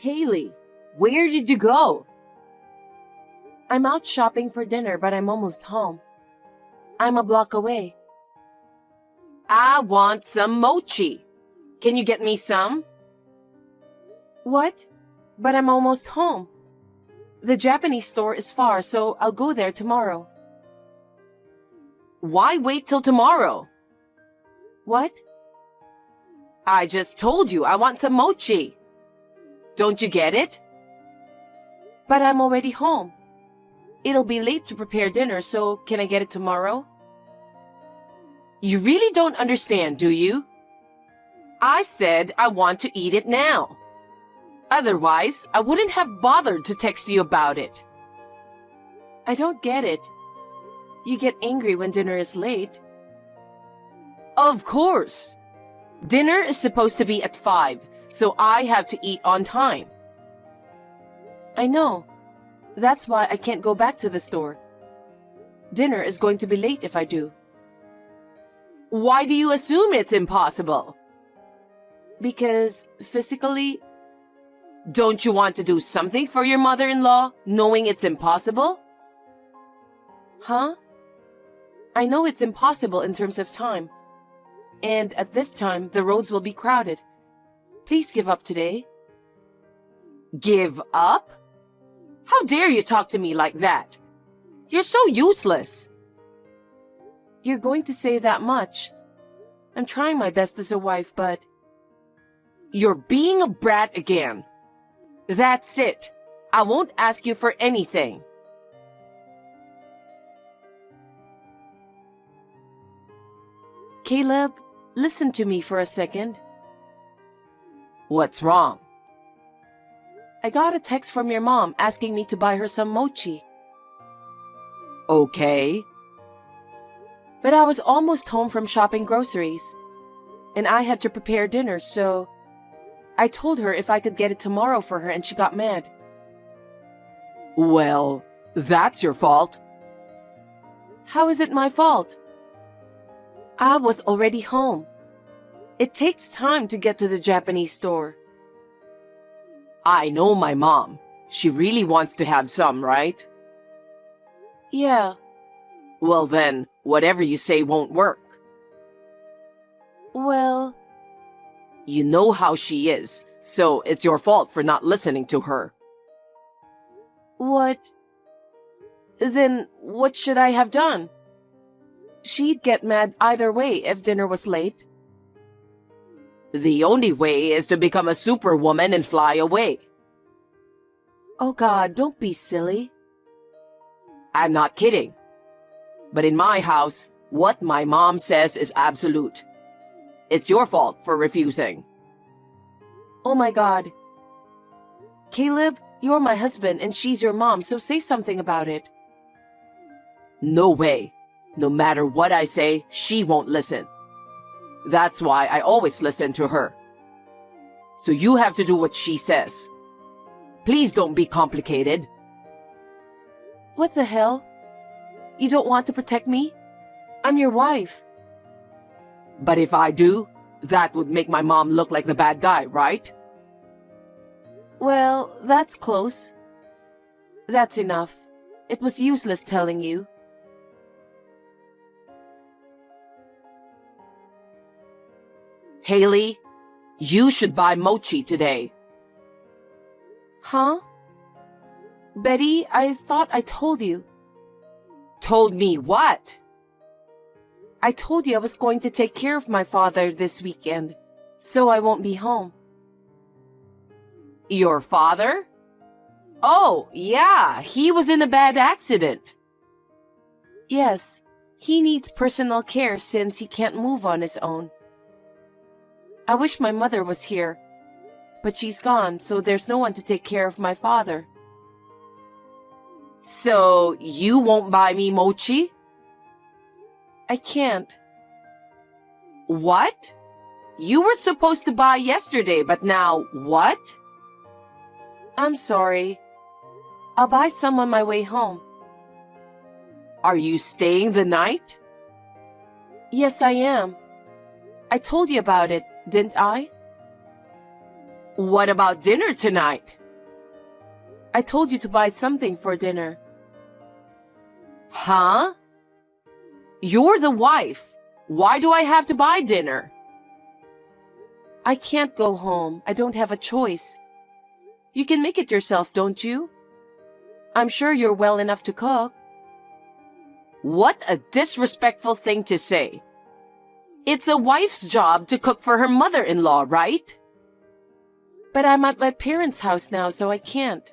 Haley, where did you go? I'm out shopping for dinner, but I'm almost home. I'm a block away. I want some mochi. Can you get me some? What? But I'm almost home. The Japanese store is far, so I'll go there tomorrow. Why wait till tomorrow? What? I just told you I want some mochi. Don't you get it? But I'm already home. It'll be late to prepare dinner, so can I get it tomorrow? You really don't understand, do you? I said I want to eat it now. Otherwise, I wouldn't have bothered to text you about it. I don't get it. You get angry when dinner is late. Of course. Dinner is supposed to be at 5, so I have to eat on time. I know. That's why I can't go back to the store. Dinner is going to be late if I do. Why do you assume it's impossible? Because physically... Don't you want to do something for your mother-in-law, knowing it's impossible? Huh? I know it's impossible in terms of time. And at this time, the roads will be crowded. Please give up today. Give up? How dare you talk to me like that? You're so useless. You're going to say that much. I'm trying my best as a wife, but... You're being a brat again. That's it. I won't ask you for anything. Caleb, listen to me for a second. What's wrong? I got a text from your mom asking me to buy her some mochi. Okay. But I was almost home from shopping groceries. And I had to prepare dinner, so... I told her if I could get it tomorrow for her and she got mad. Well, that's your fault. How is it my fault? I was already home. It takes time to get to the Japanese store. I know my mom. She really wants to have some, right? Yeah. Well then, whatever you say won't work. Well... You know how she is, so it's your fault for not listening to her. What? Then what should I have done? She'd get mad either way if dinner was late. The only way is to become a superwoman and fly away. Oh God, don't be silly. I'm not kidding. But in my house, what my mom says is absolute. It's your fault for refusing. Oh my God. Caleb, you're my husband and she's your mom, so say something about it. No way. No matter what I say, she won't listen. That's why I always listen to her. So you have to do what she says. Please don't be complicated. What the hell? You don't want to protect me? I'm your wife. But if I do, that would make my mom look like the bad guy, right? Well, that's close. That's enough. It was useless telling you. Haley, you should buy mochi today. Huh? Betty, I thought I told you. Told me what? I told you I was going to take care of my father this weekend, so I won't be home. Your father? Oh, yeah, he was in a bad accident. Yes, he needs personal care since he can't move on his own. I wish my mother was here, but she's gone, so there's no one to take care of my father. So, you won't buy me mochi? I can't. What? You were supposed to buy yesterday, but now what? I'm sorry. I'll buy some on my way home. Are you staying the night? Yes, I am. I told you about it, didn't I? What about dinner tonight? I told you to buy something for dinner. Huh? You're the wife. Why do I have to buy dinner? I can't go home. I don't have a choice. You can make it yourself, don't you? I'm sure you're well enough to cook. What a disrespectful thing to say. It's a wife's job to cook for her mother-in-law, right? But I'm at my parents' house now, so I can't.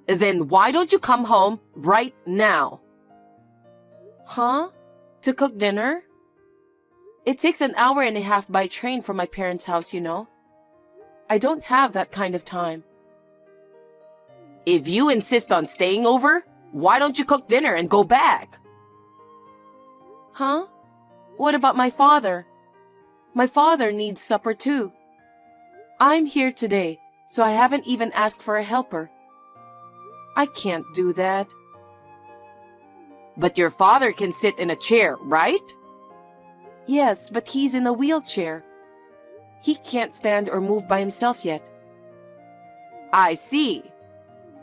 Then why don't you come home right now? Huh? To cook dinner? It takes an hour and a half by train from my parents' house, you know. I don't have that kind of time. If you insist on staying over, why don't you cook dinner and go back? Huh? What about my father? My father needs supper too. I'm here today, so I haven't even asked for a helper. I can't do that. But your father can sit in a chair, right? Yes, but he's in a wheelchair. He can't stand or move by himself yet. I see.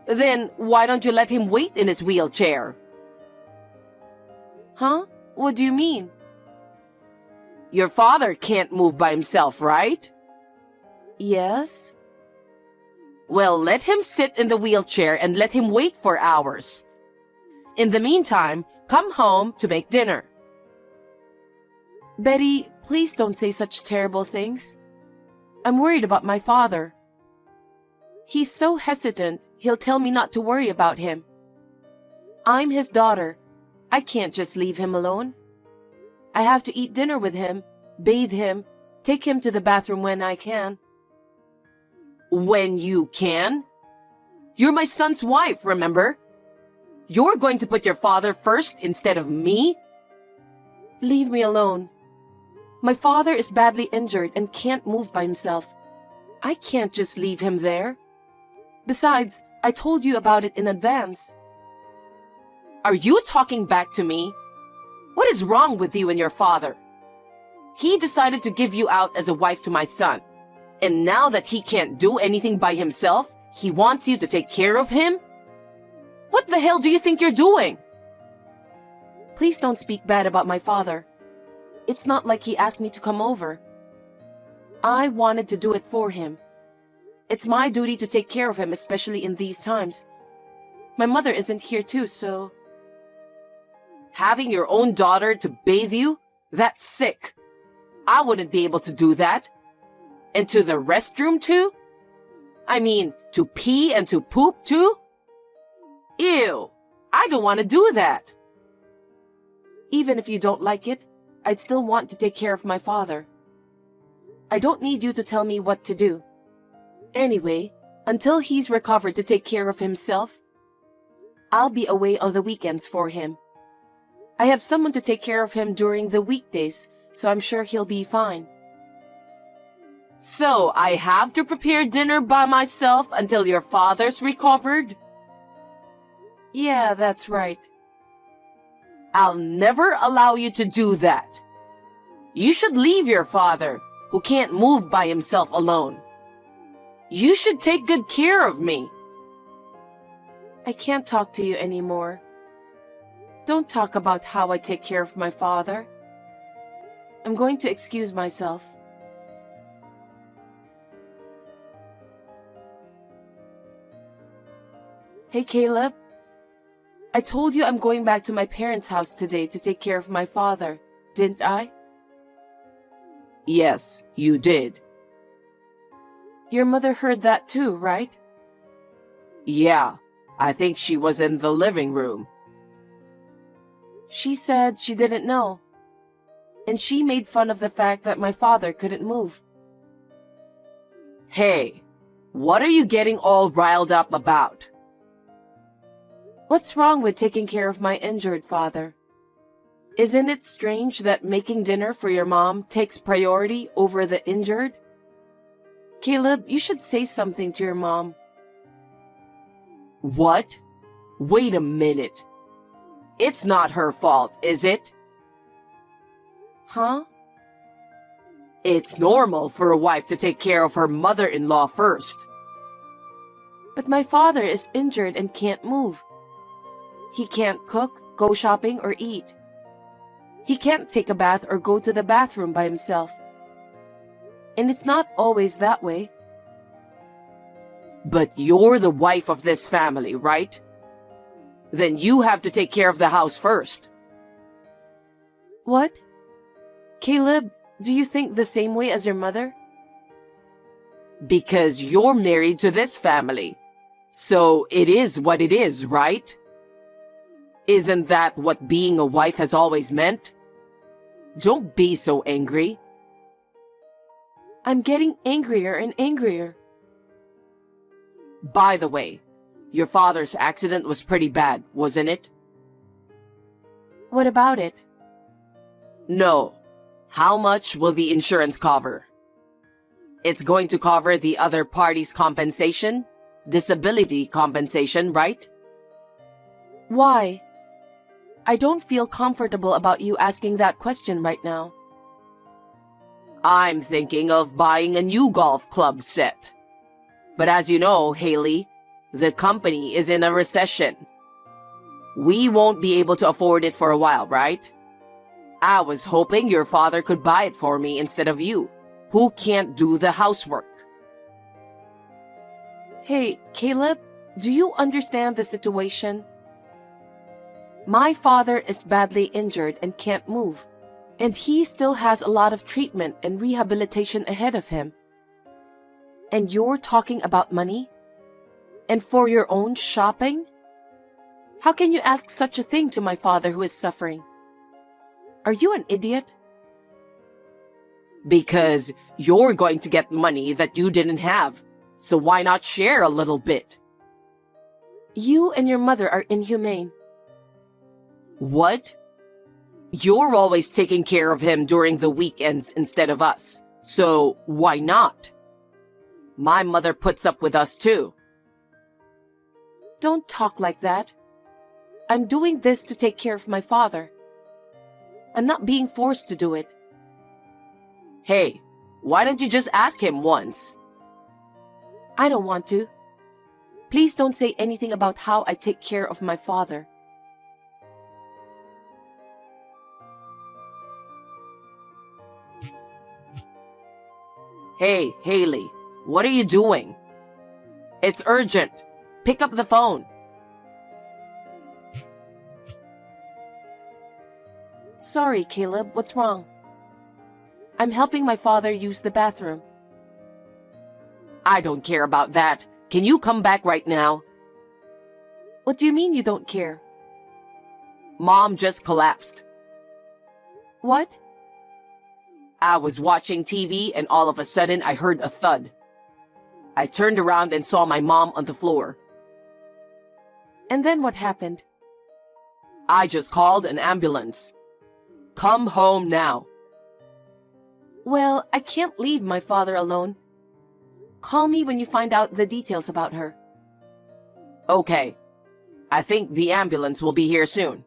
Then why don't you let him wait in his wheelchair? Huh? What do you mean? Your father can't move by himself, right? Yes. Well, let him sit in the wheelchair and let him wait for hours. In the meantime, come home to make dinner. Betty, please don't say such terrible things. I'm worried about my father. He's so hesitant, he'll tell me not to worry about him. I'm his daughter. I can't just leave him alone. I have to eat dinner with him, bathe him, take him to the bathroom when I can. When you can? You're my son's wife, remember? You're going to put your father first instead of me? Leave me alone. My father is badly injured and can't move by himself. I can't just leave him there. Besides, I told you about it in advance. Are you talking back to me? What is wrong with you and your father? He decided to give you out as a wife to my son. And now that he can't do anything by himself, he wants you to take care of him? What the hell do you think you're doing? Please don't speak bad about my father. It's not like he asked me to come over. I wanted to do it for him. It's my duty to take care of him, especially in these times. My mother isn't here too, so... Having your own daughter to bathe you? That's sick. I wouldn't be able to do that. And to the restroom too? I mean, to pee and to poop too? Ew, I don't want to do that. Even if you don't like it, I'd still want to take care of my father. I don't need you to tell me what to do. Anyway, until he's recovered to take care of himself, I'll be away on the weekends for him. I have someone to take care of him during the weekdays, so I'm sure he'll be fine. So I have to prepare dinner by myself until your father's recovered? Yeah, that's right. I'll never allow you to do that. You should leave your father, who can't move by himself alone. You should take good care of me. I can't talk to you anymore. Don't talk about how I take care of my father. I'm going to excuse myself. Hey, Caleb. I told you I'm going back to my parents' house today to take care of my father, didn't I? Yes, you did. Your mother heard that too, right? Yeah, I think she was in the living room. She said she didn't know. And she made fun of the fact that my father couldn't move. Hey, what are you getting all riled up about? What's wrong with taking care of my injured father? Isn't it strange that making dinner for your mom takes priority over the injured? Caleb, you should say something to your mom. What? Wait a minute. It's not her fault, is it? Huh? It's normal for a wife to take care of her mother-in-law first. But my father is injured and can't move. He can't cook, go shopping, or eat. He can't take a bath or go to the bathroom by himself. And it's not always that way. But you're the wife of this family, right? Then you have to take care of the house first. What? Caleb, do you think the same way as your mother? Because you're married to this family. So it is what it is, right? Isn't that what being a wife has always meant? Don't be so angry. I'm getting angrier and angrier. By the way, your father's accident was pretty bad, wasn't it? What about it? No. How much will the insurance cover? It's going to cover the other party's compensation, disability compensation, right? Why? I don't feel comfortable about you asking that question right now. I'm thinking of buying a new golf club set. But as you know, Haley, the company is in a recession. We won't be able to afford it for a while, right? I was hoping your father could buy it for me instead of you, who can't do the housework. Hey, Caleb, do you understand the situation? My father is badly injured and can't move, and he still has a lot of treatment and rehabilitation ahead of him. And you're talking about money? And for your own shopping? How can you ask such a thing to my father who is suffering? Are you an idiot? Because you're going to get money that you didn't have, so why not share a little bit? You and your mother are inhumane. What? You're always taking care of him during the weekends instead of us, so why not? My mother puts up with us too. Don't talk like that. I'm doing this to take care of my father. I'm not being forced to do it. Hey, why don't you just ask him once? I don't want to. Please don't say anything about how I take care of my father. Hey, Haley, what are you doing? It's urgent. Pick up the phone. Sorry, Caleb, what's wrong? I'm helping my father use the bathroom. I don't care about that. Can you come back right now? What do you mean you don't care? Mom just collapsed. What? I was watching TV and all of a sudden I heard a thud. I turned around and saw my mom on the floor. And then what happened? I just called an ambulance. Come home now. Well, I can't leave my father alone. Call me when you find out the details about her. Okay. I think the ambulance will be here soon.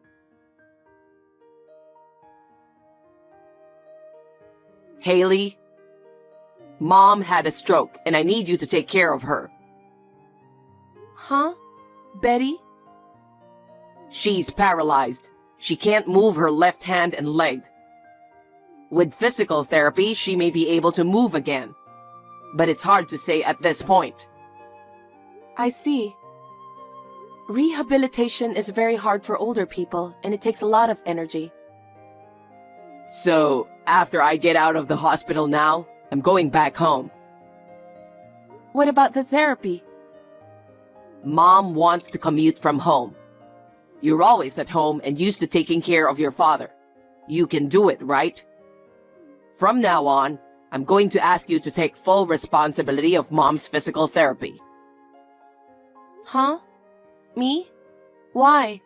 Haley, Mom had a stroke and I need you to take care of her. Huh? Betty? She's paralyzed. She can't move her left hand and leg. With physical therapy, she may be able to move again. But it's hard to say at this point. I see. Rehabilitation is very hard for older people, and it takes a lot of energy. So, after I get out of the hospital now, I'm going back home. What about the therapy? Mom wants to commute from home. You're always at home and used to taking care of your father. You can do it, right? From now on, I'm going to ask you to take full responsibility of Mom's physical therapy. Huh? Me? Why?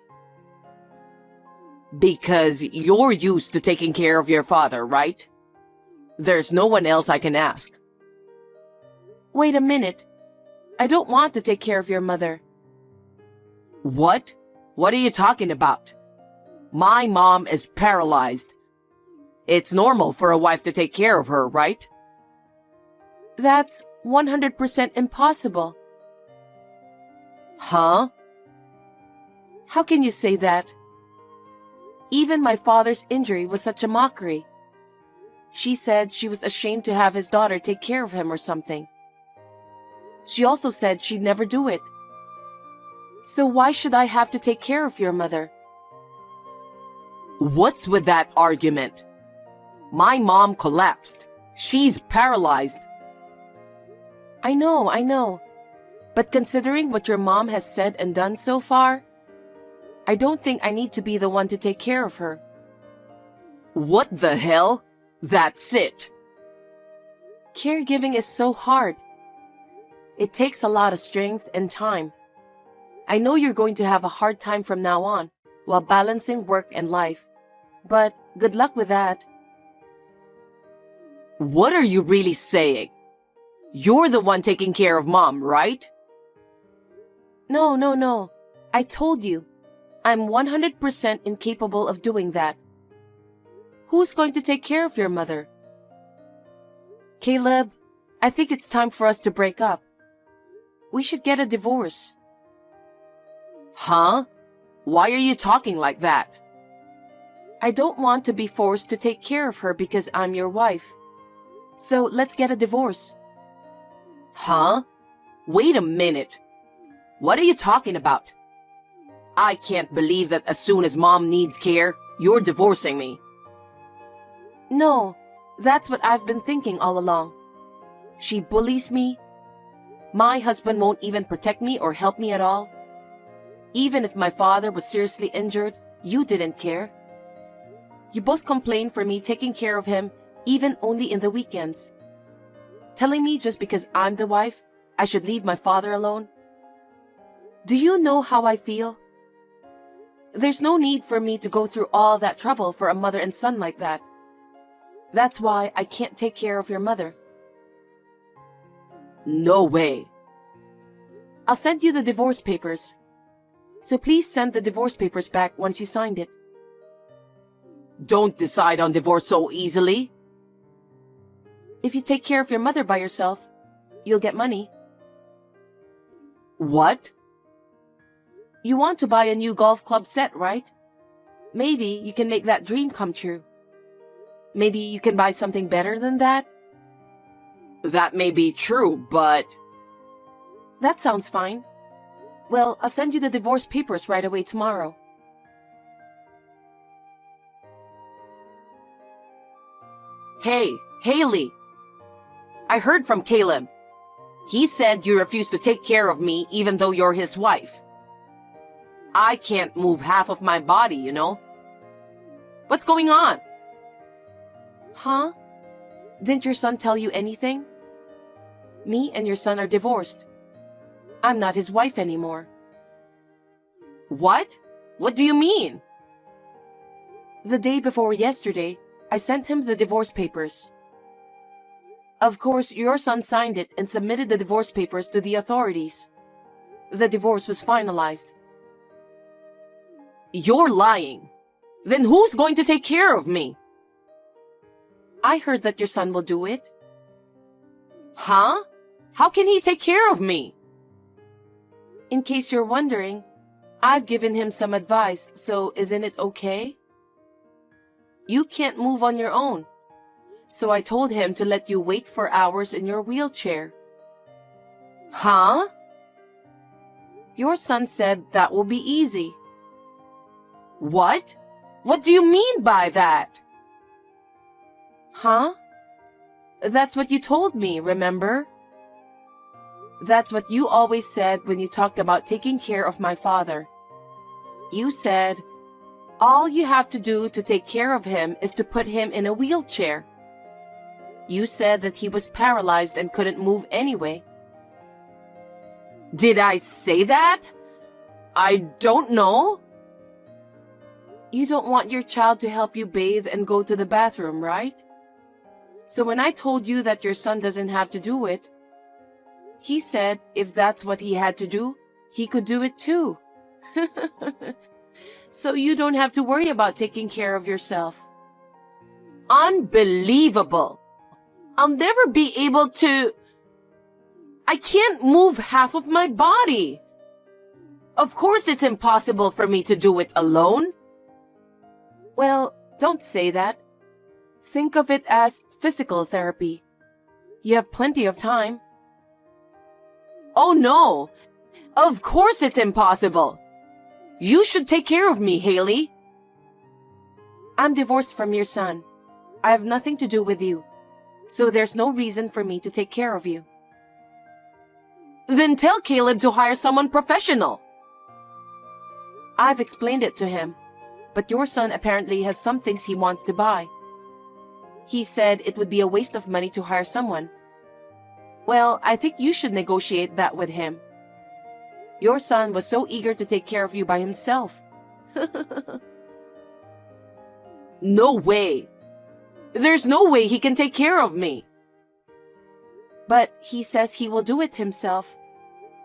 Because you're used to taking care of your father, right? There's no one else I can ask. Wait a minute. I don't want to take care of your mother. What? What are you talking about? My mom is paralyzed. It's normal for a wife to take care of her, right? That's 100% impossible. Huh? How can you say that? Even my father's injury was such a mockery. She said she was ashamed to have his daughter take care of him or something. She also said she'd never do it. So why should I have to take care of your mother? What's with that argument? My mom collapsed. She's paralyzed. I know. But considering what your mom has said and done so far, I don't think I need to be the one to take care of her. What the hell? That's it. Caregiving is so hard. It takes a lot of strength and time. I know you're going to have a hard time from now on while balancing work and life, but good luck with that. What are you really saying? You're the one taking care of mom, right? No. I told you, I'm 100% incapable of doing that. Who's going to take care of your mother? Caleb, I think it's time for us to break up. We should get a divorce. Huh? Why are you talking like that? I don't want to be forced to take care of her because I'm your wife. So let's get a divorce. Huh? Wait a minute. What are you talking about? I can't believe that as soon as mom needs care, you're divorcing me. No, that's what I've been thinking all along. She bullies me. My husband won't even protect me or help me at all. Even if my father was seriously injured, you didn't care. You both complained for me taking care of him, even only in the weekends. Telling me just because I'm the wife, I should leave my father alone. Do you know how I feel? There's no need for me to go through all that trouble for a mother and son like that. That's why I can't take care of your mother. No way. I'll send you the divorce papers. So please send the divorce papers back once you signed it. Don't decide on divorce so easily. If you take care of your mother by yourself, you'll get money. What? You want to buy a new golf club set, right? Maybe you can make that dream come true. Maybe you can buy something better than that? That may be true, but... That sounds fine. Well, I'll send you the divorce papers right away tomorrow. Hey, Haley. I heard from Caleb. He said you refuse to take care of me even though you're his wife. I can't move half of my body, you know? What's going on? Huh? Didn't your son tell you anything? Me and your son are divorced. I'm not his wife anymore. What? What do you mean? The day before yesterday, I sent him the divorce papers. Of course, your son signed it and submitted the divorce papers to the authorities. The divorce was finalized. You're lying. Then who's going to take care of me? I heard that your son will do it. Huh? How can he take care of me? In case you're wondering, I've given him some advice, so isn't it okay? You can't move on your own, so I told him to let you wait for hours in your wheelchair. Huh? Your son said that will be easy. What? What do you mean by that? Huh? That's what you told me, remember? That's what you always said when you talked about taking care of my father. You said, all you have to do to take care of him is to put him in a wheelchair. You said that he was paralyzed and couldn't move anyway. Did I say that? I don't know. You don't want your child to help you bathe and go to the bathroom, right? So when I told you that your son doesn't have to do it, he said if that's what he had to do, he could do it too. So you don't have to worry about taking care of yourself. Unbelievable. I'll never be able to... I can't move half of my body. Of course it's impossible for me to do it alone. Well, don't say that. Think of it as physical therapy. You have plenty of time. Oh no! Of course it's impossible. You should take care of me, Haley. I'm divorced from your son. I have nothing to do with you. So there's no reason for me to take care of you. Then tell Caleb to hire someone professional. I've explained it to him, but your son apparently has some things he wants to buy. He said it would be a waste of money to hire someone. Well, I think you should negotiate that with him. Your son was so eager to take care of you by himself. No way. There's no way he can take care of me. But he says he will do it himself.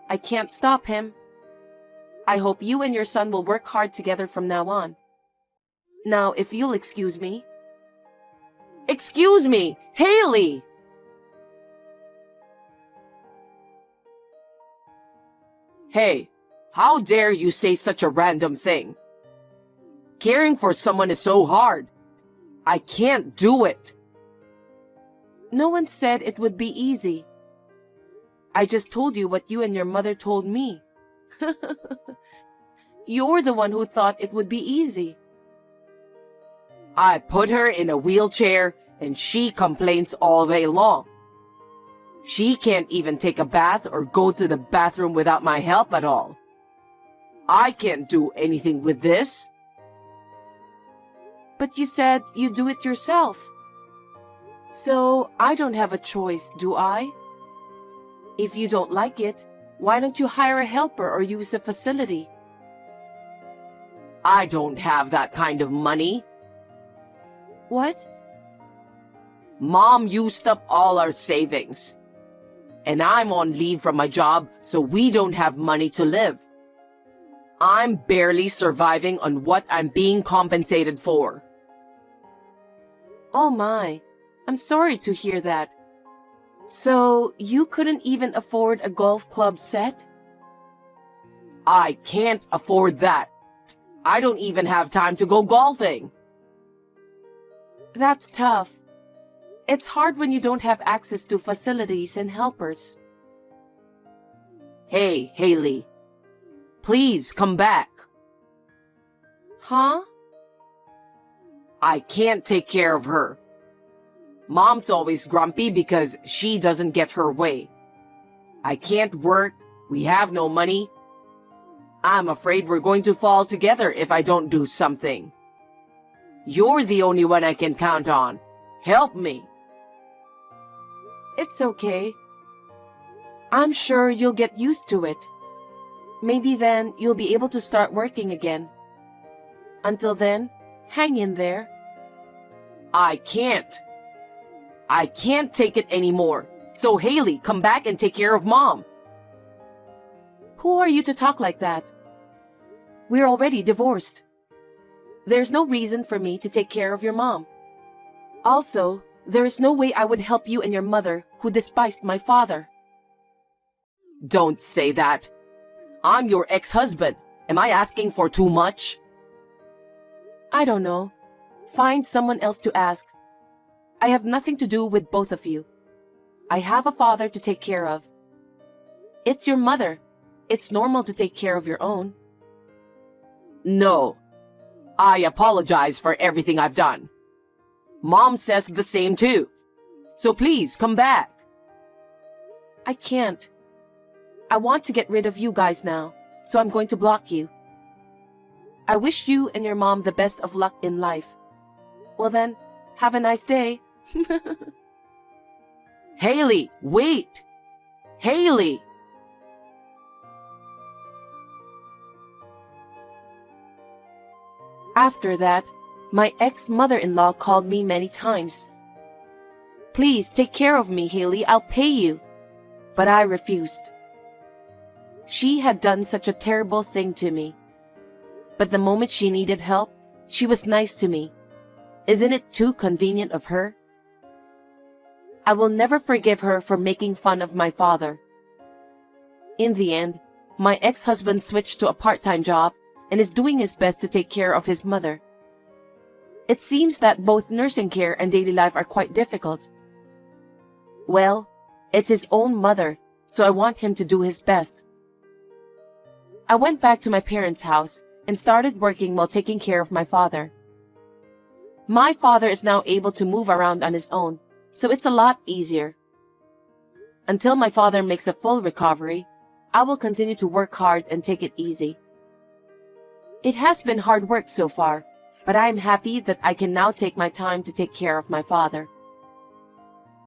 I can't stop him. I hope you and your son will work hard together from now on. Now, if you'll excuse me. Excuse me, Haley! Hey, how dare you say such a random thing? Caring for someone is so hard. I can't do it. No one said it would be easy. I just told you what you and your mother told me. You're the one who thought it would be easy. I put her in a wheelchair and she complains all day long. She can't even take a bath or go to the bathroom without my help at all. I can't do anything with this. But you said you do it yourself. So I don't have a choice, do I? If you don't like it, why don't you hire a helper or use a facility? I don't have that kind of money. What? Mom used up all our savings. And I'm on leave from my job, so we don't have money to live. I'm barely surviving on what I'm being compensated for. Oh my, I'm sorry to hear that. So you couldn't even afford a golf club set? I can't afford that. I don't even have time to go golfing. That's tough. It's hard when you don't have access to facilities and helpers. Hey, Haley. Please come back. Huh? I can't take care of her. Mom's always grumpy because she doesn't get her way. I can't work. We have no money. I'm afraid we're going to fall together if I don't do something. You're the only one I can count on. Help me. It's okay. I'm sure you'll get used to it. Maybe then you'll be able to start working again. Until then, hang in there. I can't. I can't take it anymore. So Haley, come back and take care of Mom. Who are you to talk like that? We're already divorced. There's no reason for me to take care of your mom. Also, there is no way I would help you and your mother, who despised my father. Don't say that. I'm your ex-husband. Am I asking for too much? I don't know. Find someone else to ask. I have nothing to do with both of you. I have a father to take care of. It's your mother. It's normal to take care of your own. No. I apologize for everything I've done. Mom says the same too. So please come back. I can't. I want to get rid of you guys now, so I'm going to block you. I wish you and your mom the best of luck in life. Well then, have a nice day. Haley, wait! Haley! After that, my ex-mother-in-law called me many times. Please take care of me, Haley, I'll pay you. But I refused. She had done such a terrible thing to me. But the moment she needed help, she was nice to me. Isn't it too convenient of her? I will never forgive her for making fun of my father. In the end, my ex-husband switched to a part-time job and is doing his best to take care of his mother. It seems that both nursing care and daily life are quite difficult. Well, it's his own mother, so I want him to do his best. I went back to my parents' house and started working while taking care of my father. My father is now able to move around on his own, so it's a lot easier. Until my father makes a full recovery, I will continue to work hard and take it easy. It has been hard work so far, but I am happy that I can now take my time to take care of my father.